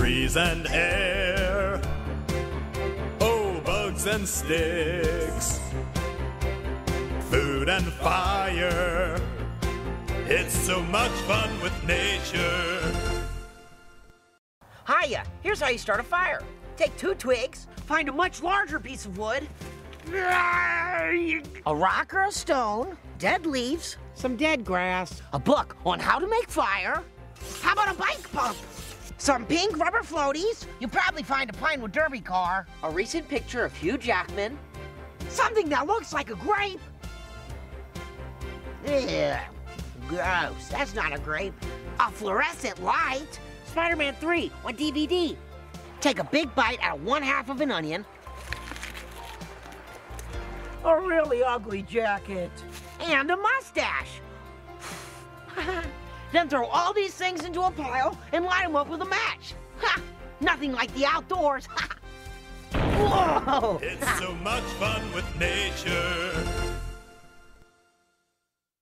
trees and air. Oh, bugs and sticks, food and fire. It's so much fun with nature. Hiya, here's how you start a fire. Take 2 twigs, find a much larger piece of wood, a rock or a stone, dead leaves, Some dead grass. a book on how to make fire. How about a bike pump? Some pink rubber floaties. You'll probably find a Pinewood Derby car. A recent picture of Hugh Jackman. Something that looks like a grape. Ugh, gross. That's not a grape. A fluorescent light. Spider-Man 3 on DVD. Take a big bite out of 1/2 of an onion. A really ugly jacket. And a mustache. Then throw all these things into a pile and light them up with a match. Ha! Nothing like the outdoors. Whoa! It's so much fun with nature.